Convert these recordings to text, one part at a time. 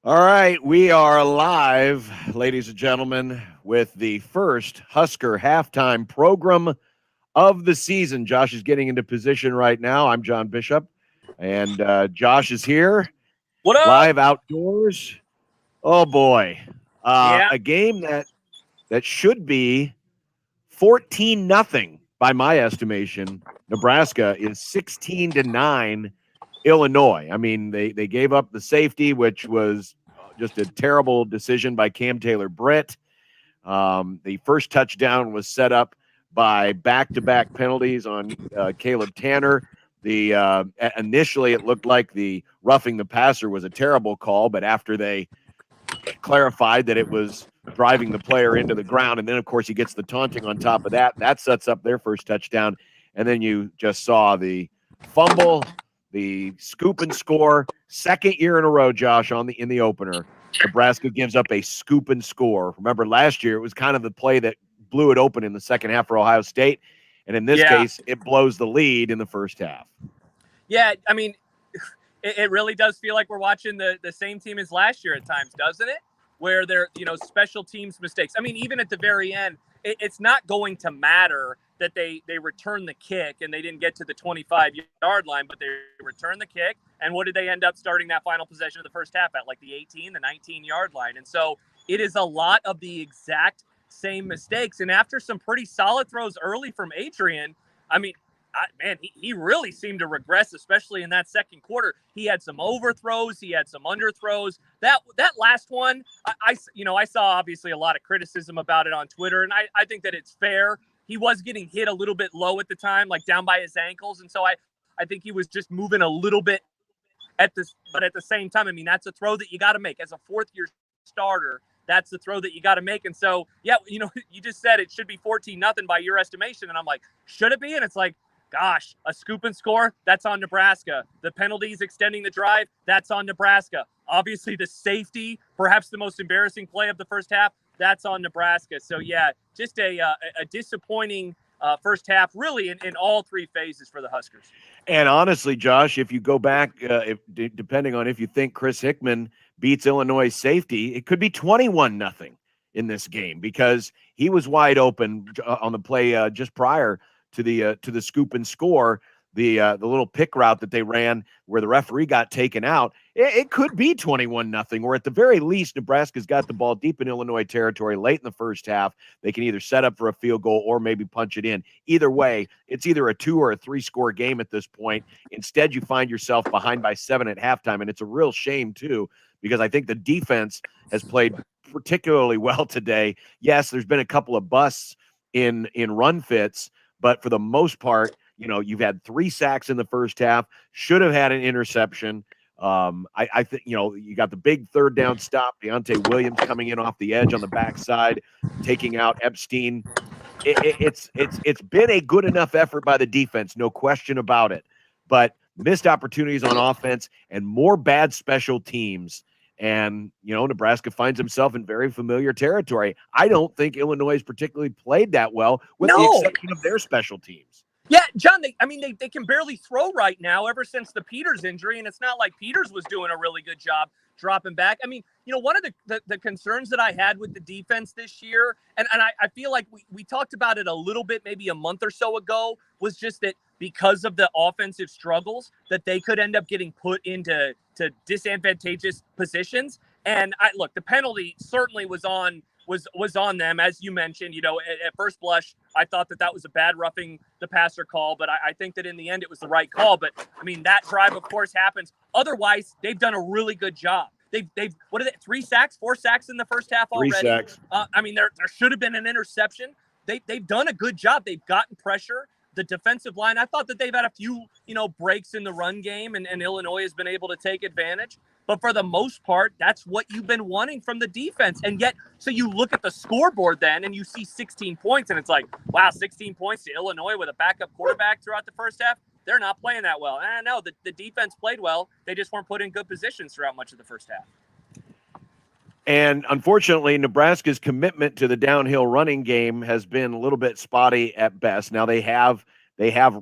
All right, we are live, ladies and gentlemen, with the first Husker halftime program of the season. Josh is getting into position right now. I'm John Bishop, and Josh is here, What up? live outdoors. Oh boy, Yeah, a game that should be 14-0 by my estimation. Nebraska is 16-9 Illinois. I mean, they gave up the safety, which was just a terrible decision by Cam Taylor-Britt. The first touchdown was set up by back-to-back penalties on Caleb Tanner. Initially, it looked like the roughing the passer was a terrible call, but after they clarified that it was driving the player into the ground, and then of course he gets the taunting on top of that. That sets up their first touchdown, and then you just saw the fumble, the scoop and score. Second year in a row, Josh, in the opener, Nebraska gives up a scoop and score. Remember last year it was kind of the play that blew it open in the second half for Ohio State, and in this yeah, case, it blows the lead in the first half. yeah. I mean, it really does feel like we're watching the same team as last year at times, doesn't it? Where they're special teams mistakes. I mean, even at the very end, it's not going to matter that they return the kick and they didn't get to the 25-yard line, but they returned the kick. And what did they end up starting that final possession of the first half at? Like the 18, the 19-yard line. And so it is a lot of the exact same mistakes. And after some pretty solid throws early from Adrian, I mean, he really seemed to regress, especially in that second quarter. He had some overthrows, he had some underthrows. That last one, I saw obviously a lot of criticism about it on Twitter, and I think that it's fair. He was getting hit a little bit low at the time, like down by his ankles, and so I think he was just moving a little bit but at the same time, I mean, that's a throw that you got to make as a fourth-year starter. That's the throw that you got to make. And so, yeah, you just said it should be 14-0 by your estimation. And I'm like, should it be? And it's like, gosh, a scoop and score, that's on Nebraska. The penalties extending the drive, that's on Nebraska. Obviously, the safety, perhaps the most embarrassing play of the first half, that's on Nebraska. So, yeah, just a disappointing first half, really, in all three phases for the Huskers. And honestly, Josh, if you go back, depending on if you think Chris Hickman beats Illinois safety, it could be 21-0 in this game because he was wide open on the play just prior to the scoop and score. The little pick route that they ran where the referee got taken out, it could be 21-0, or at the very least, Nebraska's got the ball deep in Illinois territory late in the first half. They can either set up for a field goal or maybe punch it in. Either way, it's either a 2 or a 3 score game at this point. Instead, you find yourself behind by 7 at halftime, and it's a real shame too, because I think the defense has played particularly well today. Yes, there's been a couple of busts in run fits, but for the most part, you've had 3 sacks in the first half, should have had an interception. I think, you got the big third down stop, Deontay Williams coming in off the edge on the backside, taking out Epstein. It's been a good enough effort by the defense, no question about it. But missed opportunities on offense and more bad special teams. And, Nebraska finds himself in very familiar territory. I don't think Illinois has particularly played that well, with the exception of their special teams. Yeah, John, they can barely throw right now ever since the Peters injury, and it's not like Peters was doing a really good job dropping back. I mean, one of the concerns that I had with the defense this year, and I feel like we talked about it a little bit maybe a month or so ago, was just that because of the offensive struggles, that they could end up getting put into disadvantageous positions. And look, the penalty certainly was on them, as you mentioned. At first blush, I thought that was a bad roughing the passer call, but I think that in the end it was the right call. But I mean, that drive, of course, happens. Otherwise, they've done a really good job. They've what are they? 3 sacks, 4 sacks in the first half already. 3 sacks. I mean, there should have been an interception. They've done a good job. They've gotten pressure. The defensive line, I thought that they've had a few, breaks in the run game, and Illinois has been able to take advantage. But for the most part, that's what you've been wanting from the defense. And yet, so you look at the scoreboard then, and you see 16 points, and it's like, wow, 16 points to Illinois with a backup quarterback throughout the first half. They're not playing that well. No, the defense played well. They just weren't put in good positions throughout much of the first half. And unfortunately, Nebraska's commitment to the downhill running game has been a little bit spotty at best. Now they have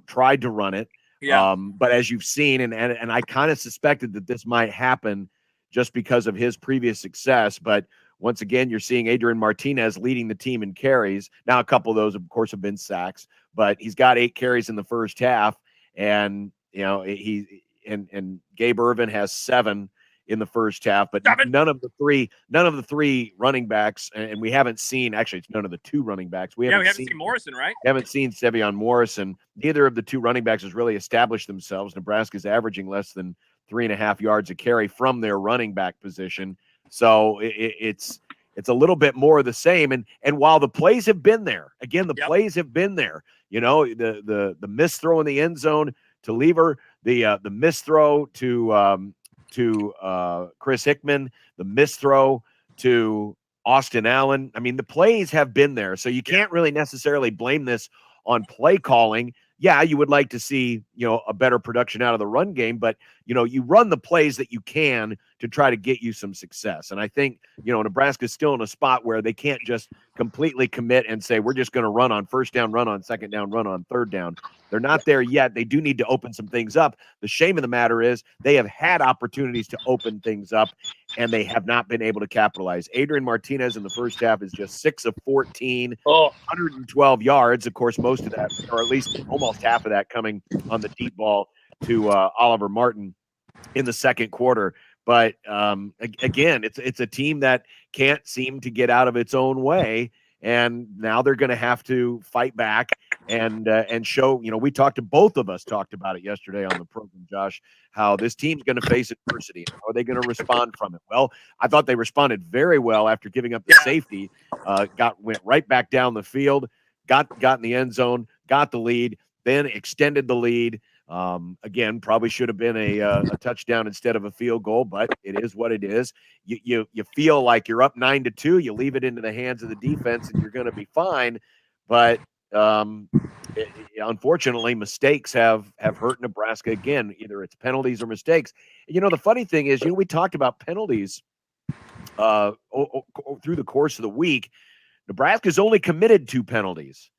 tried to run it, Yeah. but as you've seen, and I kind of suspected that this might happen, just because of his previous success. But once again, you're seeing Adrian Martinez leading the team in carries. Now, a couple of those, of course, have been sacks, but he's got 8 carries in the first half, and and Gabe Ervin has 7 in the first half, but none of the three running backs, and we haven't seen, actually it's none of the 2 running backs. We haven't seen Morrison, right? Haven't seen Sevion Morrison. Neither of the 2 running backs has really established themselves. Nebraska's averaging less than 3.5 yards a carry from their running back position. So it's a little bit more of the same. And while the plays have been there, again, plays have been there. The missed throw in the end zone to Lever, the missed throw to Chris Hickman, the missed throw to Austin Allen. I mean, the plays have been there, so you can't really necessarily blame this on play calling. Yeah, you would like to see, a better production out of the run game, but, you run the plays that you can to try to get you some success. And I think, Nebraska's still in a spot where they can't just completely commit and say, we're just going to run on first down, run on second down, run on third down. They're not there yet. They do need to open some things up. The shame of the matter is they have had opportunities to open things up, and they have not been able to capitalize. Adrian Martinez in the first half is just 6 of 14, 112 yards. Of course, most of that, or at least almost half of that, coming on the deep ball to Oliver Martin in the second quarter. But again, it's a team that can't seem to get out of its own way, and now they're going to have to fight back and show. Both of us talked about it yesterday on the program, Josh, how this team's going to face adversity. How are they going to respond from it? Well, I thought they responded very well after giving up the safety. Went right back down the field, got in the end zone, got the lead, then extended the lead. Again, probably should have been a touchdown instead of a field goal, but it is what it is. You feel like you're up 9-2. You leave it into the hands of the defense, and you're going to be fine. But unfortunately, mistakes have hurt Nebraska again. Either it's penalties or mistakes. The funny thing is, we talked about penalties through the course of the week. Nebraska's only committed 2 penalties,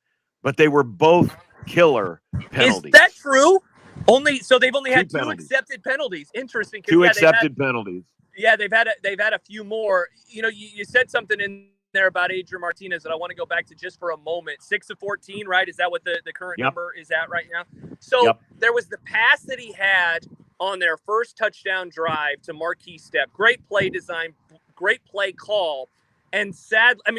but they were both killer penalties. Is that true? They've only had 2 penalties. Accepted penalties. Interesting. 2 accepted penalties. Yeah, they've had a few more. You said something in there about Adrian Martinez that I want to go back to just for a moment. 6 of 14, right? Is that what the current number is at right now? So there was the pass that he had on their first touchdown drive to Marquis Step. Great play design, great play call. And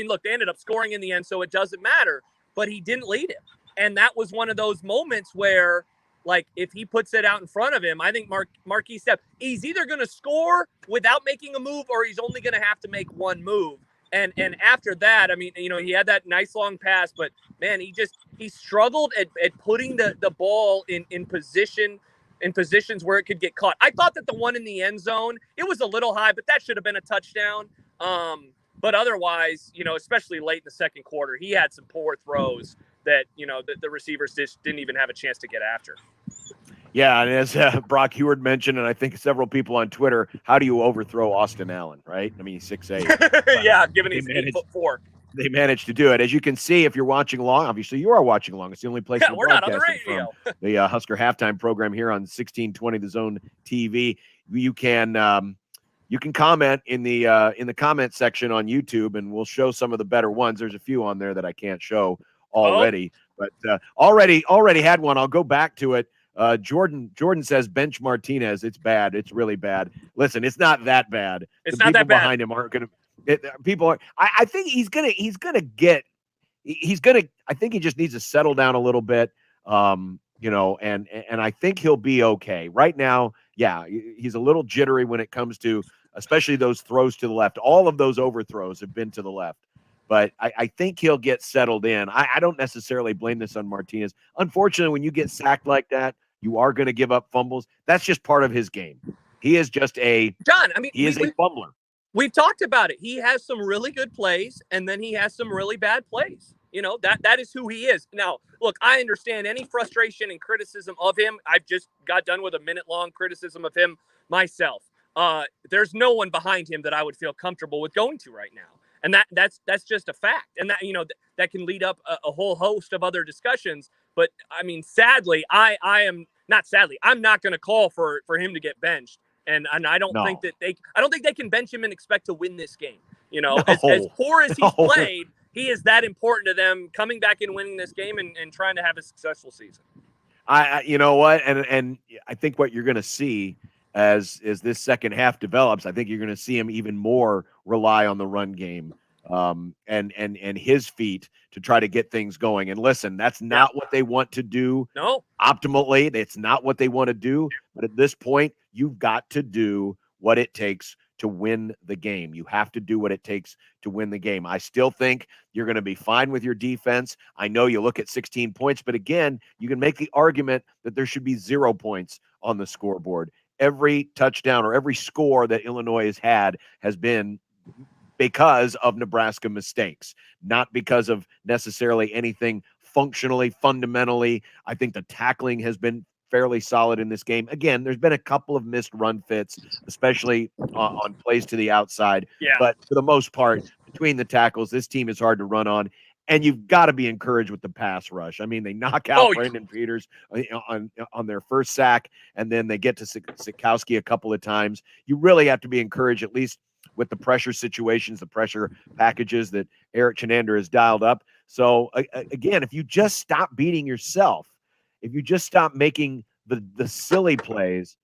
look, they ended up scoring in the end, so it doesn't matter. But he didn't lead him. And that was one of those moments where, like, if he puts it out in front of him, I think Marquis Step, he's either going to score without making a move or he's only going to have to make one move. And after that, he had that nice long pass, but man, he struggled at putting the ball in positions where it could get caught. I thought that the one in the end zone, it was a little high, but that should have been a touchdown. But otherwise, especially late in the second quarter, he had some poor throws that, the receivers just didn't even have a chance to get after. Yeah, and as Brock Heward mentioned, and I think several people on Twitter, how do you overthrow Austin Allen, right? He's 6'8". Yeah, given he's 8'4". They managed to do it. As you can see, if you're watching along, obviously you are watching along. It's the only place we're not on the radio. From the Husker halftime program here on 1620 The Zone TV. You can comment in the comment section on YouTube, and we'll show some of the better ones. There's a few on there that I can't show already, but already had one. I'll go back to it. Jordan says bench Martinez. It's bad. It's really bad. Listen, it's not that bad. It's not that bad. Behind him aren't going to. People are. I think I think he just needs to settle down a little bit. And I think he'll be okay. Right now, yeah, he's a little jittery when it comes to, especially those throws to the left. All of those overthrows have been to the left. But I think he'll get settled in. I don't necessarily blame this on Martinez. Unfortunately, when you get sacked like that, you are going to give up fumbles. That's just part of his game. He is just a fumbler. We've talked about it. He has some really good plays, and then he has some really bad plays. That is who he is. Now, look, I understand any frustration and criticism of him. I've just got done with a minute-long criticism of him myself. There's no one behind him that I would feel comfortable with going to right now. And that's just a fact. And that, that can lead up a whole host of other discussions. But sadly, I'm not going to call for him to get benched. And I don't No. think they can bench him and expect to win this game. No. As poor as he's No. played, he is that important to them coming back and winning this game and trying to have a successful season. You know what, and I think what you're going to see as this second half develops, I think you're going to see him even more rely on the run game, and his feet to try to get things going. And listen, that's not what they want to do. No, Optimally, it's not what they want to do. But at this point, you've got to do what it takes to win the game. You have to do what it takes to win the game. I still think you're going to be fine with your defense. I know you look at 16 points, but again, you can make the argument that there should be 0 points on the scoreboard. Every touchdown or every score that Illinois has had has been because of Nebraska mistakes, not because of necessarily anything functionally, fundamentally. I think the tackling has been fairly solid in this game. Again, there's been a couple of missed run fits, especially on plays to the outside. Yeah. But for the most part, between the tackles, this team is hard to run on. And you've got to be encouraged with the pass rush. I mean, they knock out Brandon Peters on their first sack, and then they get to Sikowski a couple of times. You really have to be encouraged, at least with the pressure situations, the pressure packages that Eric Chenander has dialed up. So, again, if you just stop beating yourself, if you just stop making the silly plays,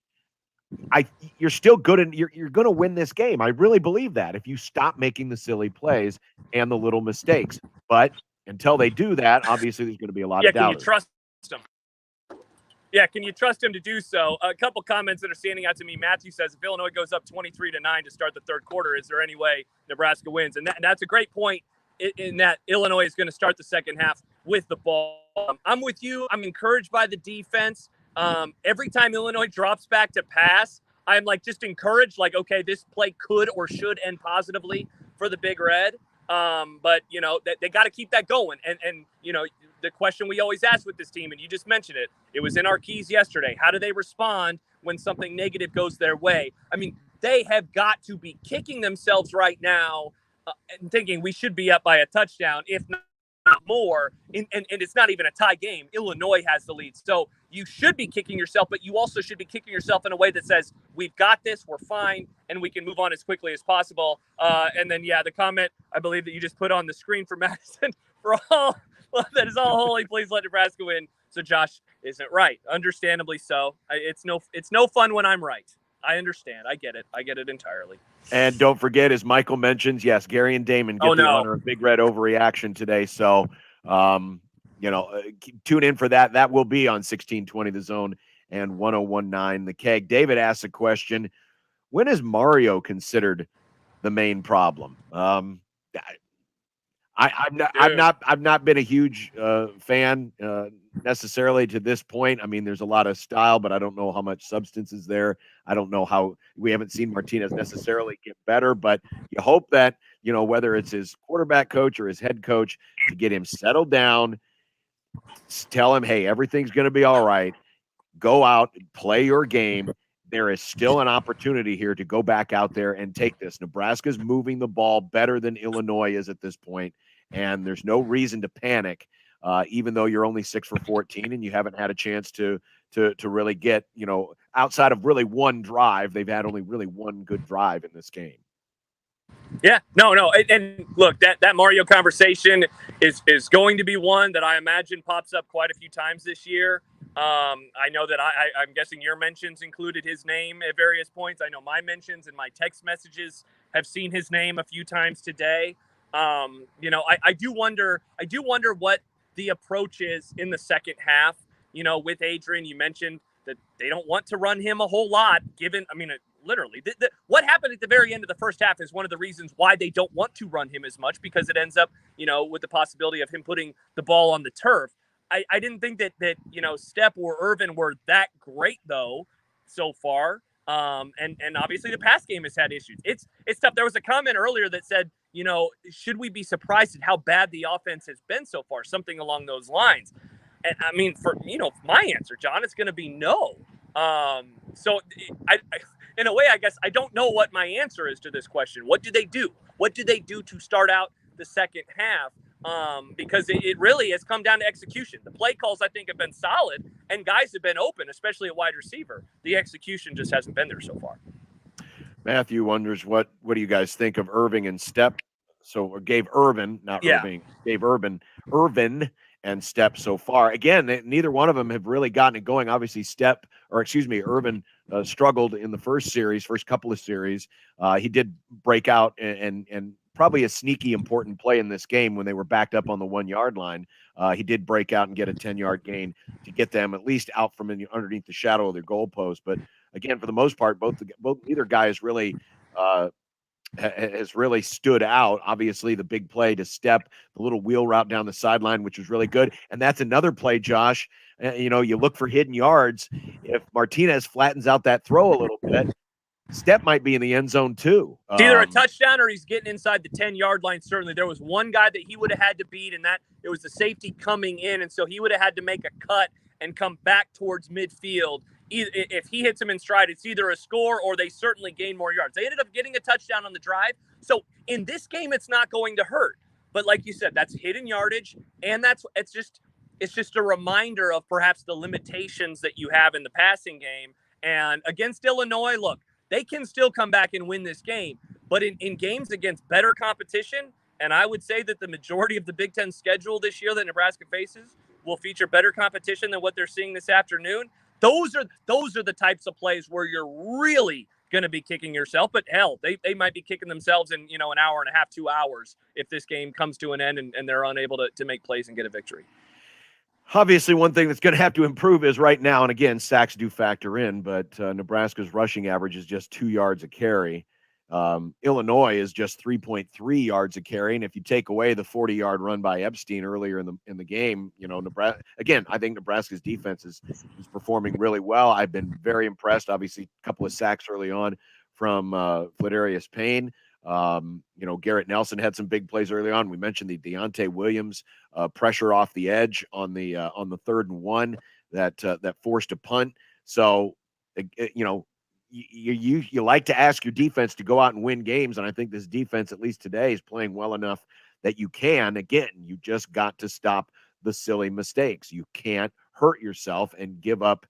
you're still good, and you're going to win this game. I really believe that if you stop making the silly plays and the little mistakes. But until they do that, obviously there's going to be a lot of doubters. Can you trust them? Yeah, can you trust him to do so? A couple comments that are standing out to me. Matthew says, if Illinois goes up 23-9 to start the third quarter, is there any way Nebraska wins? And that's a great point in that Illinois is going to start the second half with the ball. I'm with you. I'm encouraged by the defense. Every time Illinois drops back to pass, I'm just encouraged, okay, this play could or should end positively for the Big Red. But they got to keep that going. And the question we always ask with this team, and you just mentioned it, it was in our keys yesterday. How do they respond when something negative goes their way? I mean, they have got to be kicking themselves right now and thinking we should be up by a touchdown, if not more. And it's not even a tie game. Illinois has the lead. So you should be kicking yourself, but you also should be kicking yourself in a way that says, we've got this, we're fine, and we can move on as quickly as possible. And then, the comment, I believe, that you just put on the screen for Madison, for all that is all holy, please let Nebraska win. So Josh isn't right. Understandably so. It's no fun when I'm right. I understand. I get it entirely. And don't forget, as Michael mentions, yes, Gary and Damon get the honor of Big Red overreaction today. So, tune in for that. That will be on 1620 The Zone and 1019 The Keg. David asks a question: when is Mario considered the main problem? I've not been a huge fan necessarily to this point. I mean, there's a lot of style, but I don't know how much substance is there. I don't know how we haven't seen Martinez necessarily get better, but you hope that, whether it's his quarterback coach or his head coach, to get him settled down, tell him, hey, everything's going to be all right. Go out, play your game. There is still an opportunity here to go back out there and take this. Nebraska's moving the ball better than Illinois is at this point, and there's no reason to panic, even though you're only 6 for 14 and you haven't had a chance to really get, outside of really one drive. They've had only really one good drive in this game. Yeah, no. And look, that Mario conversation is going to be one that I imagine pops up quite a few times this year. I know that I'm guessing your mentions included his name at various points. I know my mentions and my text messages have seen his name a few times today. I do wonder what the approach is in the second half. With Adrian, you mentioned that they don't want to run him a whole lot, literally. What happened at the very end of the first half is one of the reasons why they don't want to run him as much, because it ends up, with the possibility of him putting the ball on the turf. I didn't think that Stepp or Irvin were that great, though, so far. And obviously the pass game has had issues. It's tough. There was a comment earlier that said, should we be surprised at how bad the offense has been so far? Something along those lines. And for my answer, John, it's going to be no. So I in a way, I guess I don't know what my answer is to this question. What do they do? What do they do to start out the second half? because it really has come down to execution. The play calls, I think, have been solid, and guys have been open, especially at wide receiver. The execution just hasn't been there so far. Matthew wonders what do you guys think of Irving and Step? So gave Irvin, not Yeah. Irving, gave Irvin and Step so far. Again, neither one of them have really gotten it going. Obviously, Irvin struggled in the first couple of series. He did break out and probably a sneaky important play in this game when they were backed up on the 1 yard line. He did break out and get a 10-yard gain to get them at least out from underneath the shadow of their goalpost. But again, for the most part, neither guy is really has really stood out. Obviously, the big play to Step, the little wheel route down the sideline, which was really good. And that's another play, Josh. You look for hidden yards. If Martinez flattens out that throw a little bit, Step might be in the end zone too. It's either a touchdown or he's getting inside the 10-yard line. Certainly, there was one guy that he would have had to beat, and that it was the safety coming in, and so he would have had to make a cut and come back towards midfield. If he hits him in stride, it's either a score or they certainly gain more yards. They ended up getting a touchdown on the drive. So in this game, it's not going to hurt. But like you said, that's hidden yardage, and it's just a reminder of perhaps the limitations that you have in the passing game. And against Illinois, look, they can still come back and win this game. But in games against better competition, and I would say that the majority of the Big Ten schedule this year that Nebraska faces will feature better competition than what they're seeing this afternoon. Those are the types of plays where you're really going to be kicking yourself. But hell, they might be kicking themselves in an hour and a half, 2 hours if this game comes to an end and they're unable to make plays and get a victory. Obviously, one thing that's going to have to improve is right now, and again, sacks do factor in, but Nebraska's rushing average is just 2 yards a carry. Illinois is just 3.3 yards a carry, and if you take away the 40-yard run by Epstein earlier in the game, Nebraska. Again, I think Nebraska's defense is performing really well. I've been very impressed. Obviously, a couple of sacks early on from Fladarius Payne. Garrett Nelson had some big plays early on. We mentioned the Deontay Williams pressure off the edge on the 3rd and 1 that forced a punt. So, you like to ask your defense to go out and win games, and I think this defense, at least today, is playing well enough that you can. Again, you just got to stop the silly mistakes. You can't hurt yourself and give up,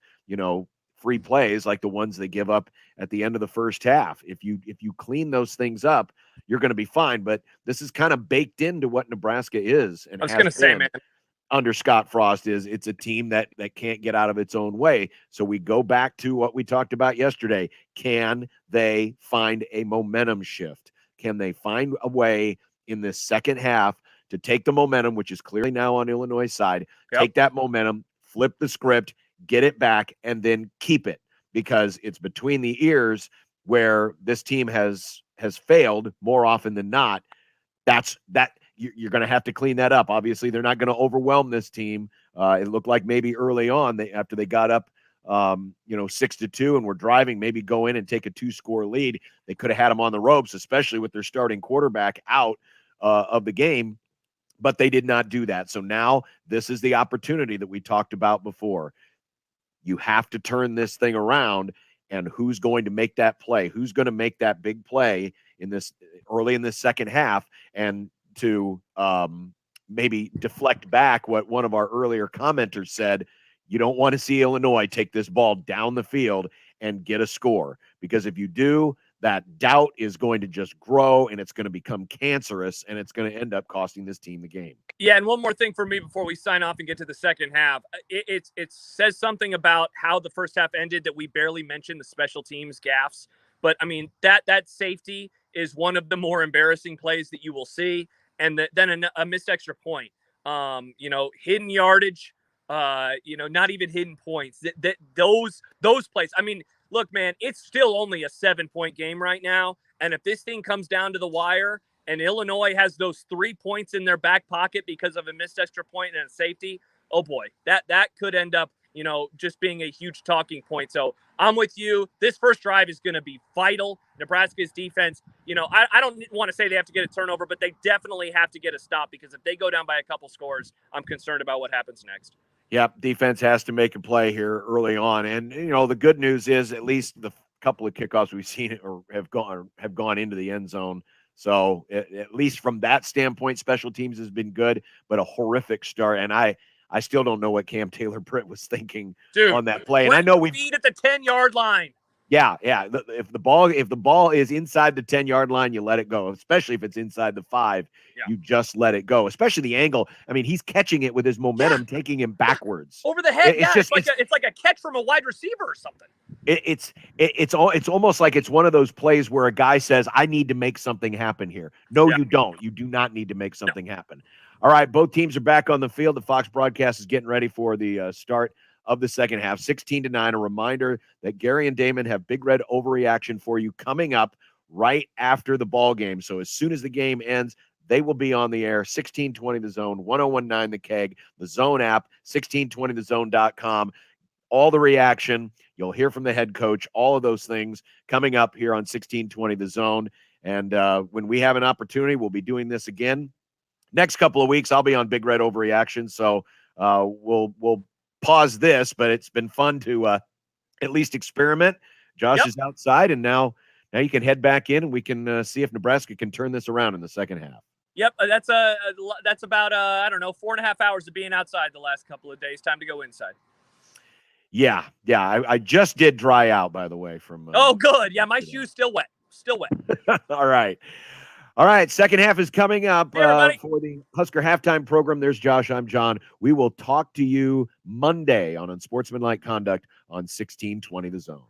free plays like the ones they give up at the end of the first half. If you clean those things up, you're going to be fine. But this is kind of baked into what Nebraska is. And I was going to say, man, under Scott Frost it's a team that can't get out of its own way. So we go back to what we talked about yesterday. Can they find a momentum shift? Can they find a way in this second half to take the momentum, which is clearly now on Illinois' side, take that momentum, flip the script, get it back, and then keep it, because it's between the ears where this team has failed more often than not. You're going to have to clean that up. Obviously, they're not going to overwhelm this team. It looked like maybe early on, after they got up 6-2 and were driving, maybe go in and take a 2-score lead. They could have had them on the ropes, especially with their starting quarterback out of the game, but they did not do that. So now this is the opportunity that we talked about before. You have to turn this thing around, and who's going to make that play? Who's going to make that big play early in this second half, and to maybe deflect back what one of our earlier commenters said. You don't want to see Illinois take this ball down the field and get a score, because if you do, that doubt is going to just grow, and it's going to become cancerous, and it's going to end up costing this team the game. Yeah, and one more thing for me before we sign off and get to the second half. It says something about how the first half ended that we barely mentioned the special teams gaffes. But, I mean, that safety is one of the more embarrassing plays that you will see. And then a missed extra point. Hidden yardage, not even hidden points. Those plays. I mean, look, man, it's still only a 7-point game right now. And if this thing comes down to the wire and Illinois has those 3 points in their back pocket because of a missed extra point and a safety, oh boy, that could end up, just being a huge talking point. So I'm with you. This first drive is going to be vital. Nebraska's defense, I don't want to say they have to get a turnover, but they definitely have to get a stop, because if they go down by a couple scores, I'm concerned about what happens next. Yep, defense has to make a play here early on. And, the good news is at least the couple of kickoffs we've seen or have gone into the end zone So at least from that standpoint, special teams has been good, but a horrific start. And I still don't know what Cam Taylor-Britt was thinking on that play. And I know feet at the 10-yard line. Yeah. If the ball is inside the 10-yard line, you let it go. Especially if it's inside the 5, you just let it go. Especially the angle. I mean, he's catching it with his momentum, taking him backwards over the head. It's like a catch from a wide receiver or something. It's almost like it's one of those plays where a guy says, "I need to make something happen here." No, you don't. You do not need to make something happen. All right, both teams are back on the field. The Fox broadcast is getting ready for the start of the second half, 16-9. A reminder that Gary and Damon have Big Red Overreaction for you coming up right after the ball game. So as soon as the game ends, they will be on the air. 1620 The Zone, 1019 The Keg, the Zone app, 1620thezone.com. All the reaction. You'll hear from the head coach. All of those things coming up here on 1620 The Zone. And when we have an opportunity, we'll be doing this again. Next couple of weeks, I'll be on Big Red Overreaction. So we'll pause this, but it's been fun to at least experiment. Josh is outside, and now you can head back in, and we can see if Nebraska can turn this around in the second half. Yep, that's about 4.5 hours of being outside the last couple of days. Time to go inside. Yeah. I just did dry out, by the way. From oh, good. Yeah, my shoe's still wet. All right. Second half is coming up for the Husker halftime program. There's Josh. I'm John. We will talk to you Monday on Unsportsmanlike Conduct on 1620 The Zone.